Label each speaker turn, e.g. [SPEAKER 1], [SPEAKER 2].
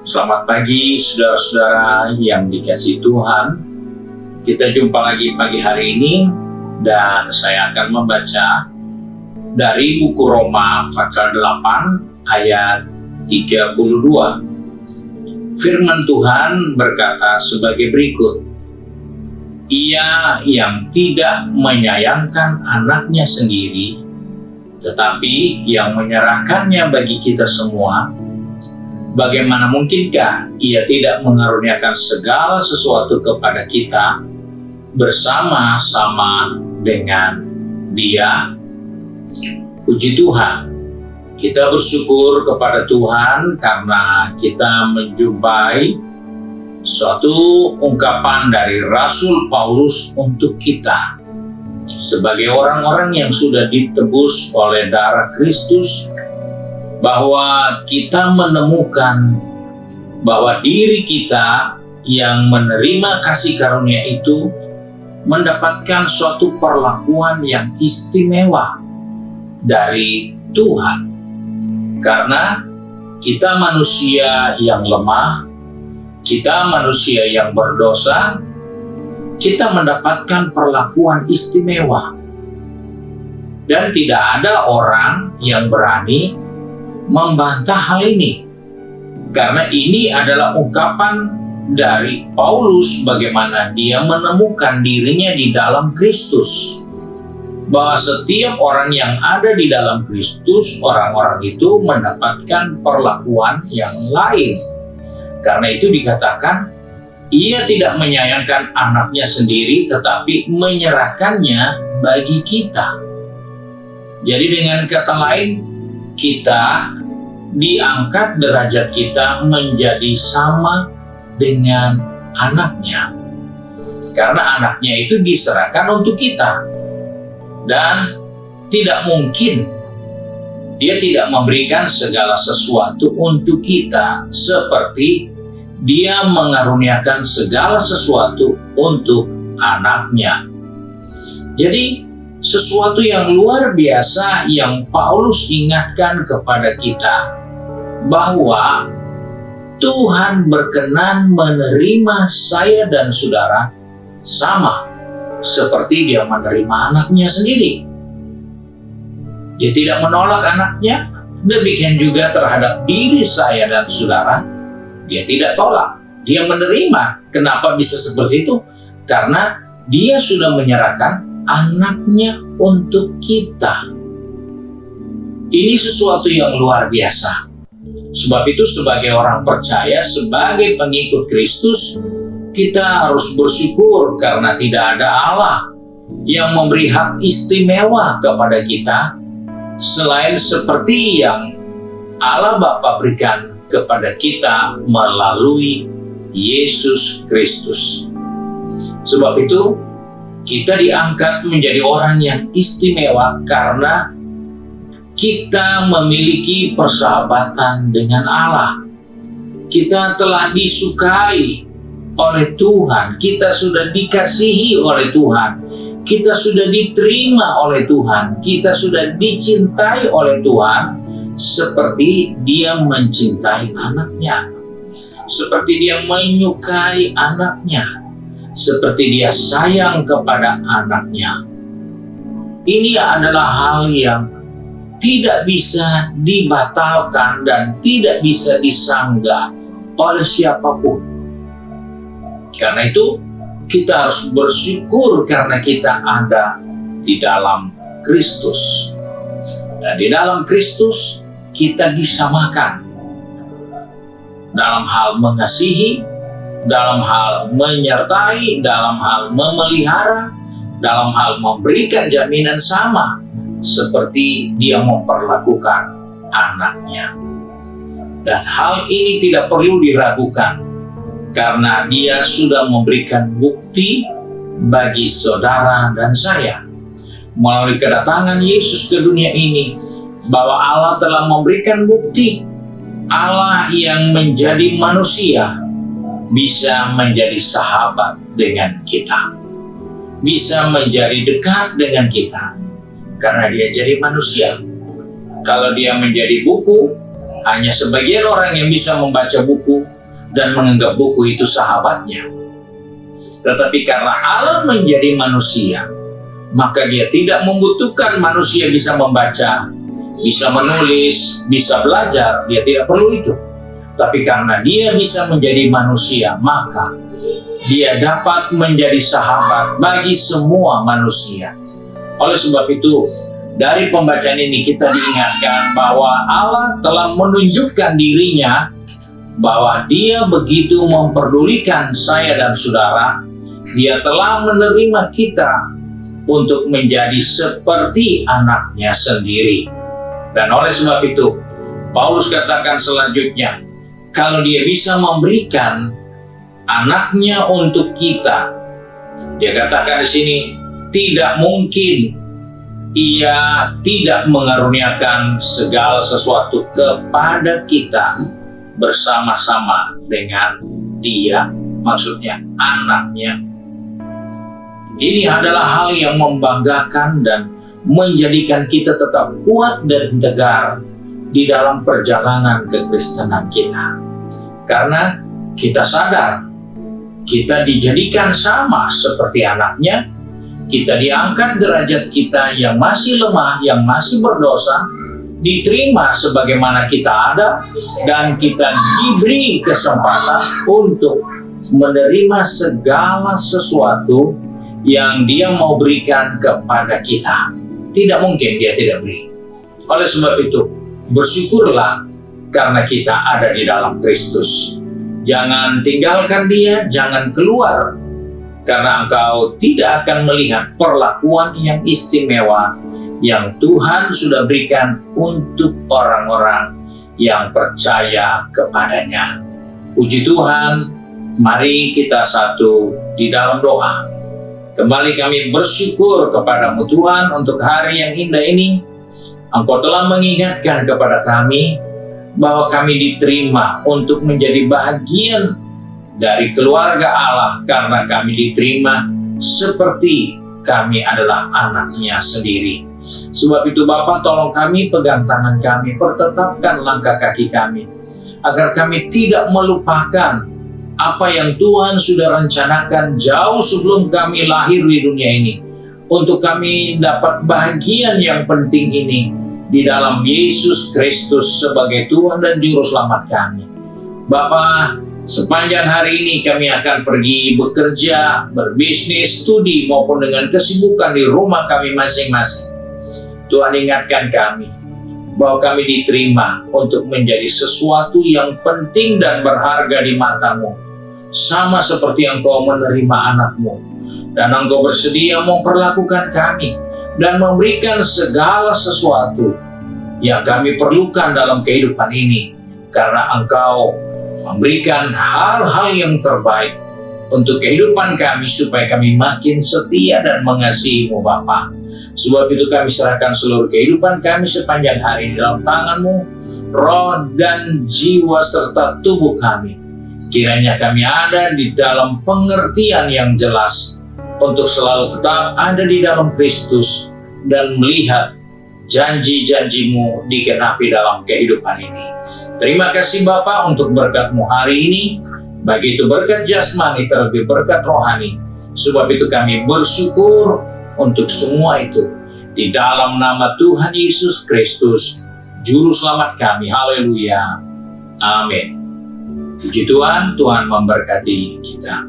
[SPEAKER 1] Selamat pagi saudara-saudara yang dikasihi Tuhan. Kita jumpa lagi pagi hari ini dan saya akan membaca dari buku Roma pasal 8 ayat 32. Firman Tuhan berkata sebagai berikut. Ia yang tidak menyayangkan anaknya sendiri, tetapi yang menyerahkannya bagi kita semua, bagaimana mungkinkah ia tidak mengaruniakan segala sesuatu kepada kita bersama-sama dengan Dia? Puji Tuhan, kita bersyukur kepada Tuhan karena kita menjumpai suatu ungkapan dari Rasul Paulus untuk kita sebagai orang-orang yang sudah ditebus oleh darah Kristus, bahwa kita menemukan bahwa diri kita yang menerima kasih karunia itu mendapatkan suatu perlakuan yang istimewa dari Tuhan. Karena kita manusia yang lemah, kita manusia yang berdosa, kita mendapatkan perlakuan istimewa. Dan tidak ada orang yang berani membantah hal ini. Karena ini adalah ungkapan dari Paulus bagaimana dia menemukan dirinya di dalam Kristus. Bahwa setiap orang yang ada di dalam Kristus, orang-orang itu mendapatkan perlakuan yang lain. Karena itu dikatakan, ia tidak menyayangkan anaknya sendiri, tetapi menyerahkannya bagi kita. Jadi dengan kata lain, kita diangkat derajat kita menjadi sama dengan anaknya. Karena anaknya itu diserahkan untuk kita. Dan tidak mungkin Dia tidak memberikan segala sesuatu untuk kita seperti Dia mengaruniakan segala sesuatu untuk anaknya. Jadi sesuatu yang luar biasa yang Paulus ingatkan kepada kita, bahwa Tuhan berkenan menerima saya dan saudara sama seperti Dia menerima anaknya sendiri. Dia tidak menolak anaknya, demikian juga terhadap diri saya dan saudara, Dia tidak tolak, Dia menerima. Kenapa bisa seperti itu? Karena Dia sudah menyerahkan anaknya untuk kita. Ini sesuatu yang luar biasa. Sebab itu sebagai orang percaya, sebagai pengikut Kristus, kita harus bersyukur karena tidak ada Allah yang memberi hak istimewa kepada kita selain seperti yang Allah Bapa berikan kepada kita melalui Yesus Kristus. Sebab itu kita diangkat menjadi orang yang istimewa karena kita memiliki persahabatan dengan Allah. Kita telah disukai oleh Tuhan, kita sudah dikasihi oleh Tuhan, kita sudah diterima oleh Tuhan, kita sudah dicintai oleh Tuhan seperti Dia mencintai anaknya, seperti Dia menyukai anaknya, seperti Dia sayang kepada anaknya. Ini adalah hal yang tidak bisa dibatalkan dan tidak bisa disanggah oleh siapapun. Karena itu kita harus bersyukur karena kita ada di dalam Kristus. Dan di dalam Kristus kita disamakan dalam hal mengasihi, dalam hal menyertai, dalam hal memelihara, dalam hal memberikan jaminan sama seperti Dia memperlakukan anaknya. Dan hal ini tidak perlu diragukan karena Dia sudah memberikan bukti bagi saudara dan saya melalui kedatangan Yesus ke dunia ini, bahwa Allah telah memberikan bukti Allah yang menjadi manusia bisa menjadi sahabat dengan kita, bisa menjadi dekat dengan kita karena Dia jadi manusia. Kalau Dia menjadi buku, hanya sebagian orang yang bisa membaca buku, dan menganggap buku itu sahabatnya. Tetapi karena Allah menjadi manusia, maka dia tidak membutuhkan manusia bisa membaca, bisa menulis, bisa belajar. Dia tidak perlu itu. Tapi karena dia bisa menjadi manusia, maka dia dapat menjadi sahabat bagi semua manusia. Oleh sebab itu, dari pembacaan ini kita diingatkan bahwa Allah telah menunjukkan dirinya bahwa dia begitu memperdulikan saya dan saudara. Dia telah menerima kita untuk menjadi seperti anaknya sendiri. Dan oleh sebab itu, Paulus katakan selanjutnya, kalau dia bisa memberikan anaknya untuk kita, dia katakan di sini, tidak mungkin ia tidak mengaruniakan segala sesuatu kepada kita bersama-sama dengan dia, maksudnya anaknya. Ini adalah hal yang membanggakan dan menjadikan kita tetap kuat dan tegar di dalam perjalanan kekristenan kita. Karena kita sadar, kita dijadikan sama seperti anaknya, kita diangkat derajat kita yang masih lemah, yang masih berdosa, diterima sebagaimana kita ada, dan kita diberi kesempatan untuk menerima segala sesuatu yang dia mau berikan kepada kita. Tidak mungkin dia tidak beri. Oleh sebab itu, bersyukurlah karena kita ada di dalam Kristus. Jangan tinggalkan dia, jangan keluar, karena engkau tidak akan melihat perlakuan yang istimewa yang Tuhan sudah berikan untuk orang-orang yang percaya kepadanya. Puji Tuhan, mari kita satu di dalam doa. Kembali kami bersyukur kepadamu Tuhan untuk hari yang indah ini. Engkau telah mengingatkan kepada kami bahwa kami diterima untuk menjadi bagian dari keluarga Allah karena kami diterima seperti kami adalah anaknya sendiri. Sebab itu Bapa, tolong kami, pegang tangan kami, pertetapkan langkah kaki kami, agar kami tidak melupakan apa yang Tuhan sudah rencanakan jauh sebelum kami lahir di dunia ini, untuk kami dapat bagian yang penting ini di dalam Yesus Kristus sebagai Tuhan dan Juru Selamat kami. Bapa, sepanjang hari ini kami akan pergi bekerja, berbisnis, studi, maupun dengan kesibukan di rumah kami masing-masing. Tuhan ingatkan kami bahwa kami diterima untuk menjadi sesuatu yang penting dan berharga di mata-Mu, sama seperti Engkau menerima anak-Mu, dan Engkau bersedia memperlakukan kami dan memberikan segala sesuatu yang kami perlukan dalam kehidupan ini, karena Engkau memberikan hal-hal yang terbaik untuk kehidupan kami supaya kami makin setia dan mengasihi-Mu Bapa. Sebab itu kami serahkan seluruh kehidupan kami sepanjang hari di dalam tangan-Mu, roh dan jiwa serta tubuh kami. Kiranya kami ada di dalam pengertian yang jelas untuk selalu tetap ada di dalam Kristus dan melihat janji-janji-Mu digenapi dalam kehidupan ini. Terima kasih Bapa untuk berkat-Mu hari ini, baik itu berkat jasmani terlebih berkat rohani. Sebab itu kami bersyukur untuk semua itu di dalam nama Tuhan Yesus Kristus, Juru Selamat kami. Haleluya. Amin. Puji Tuhan, Tuhan memberkati kita.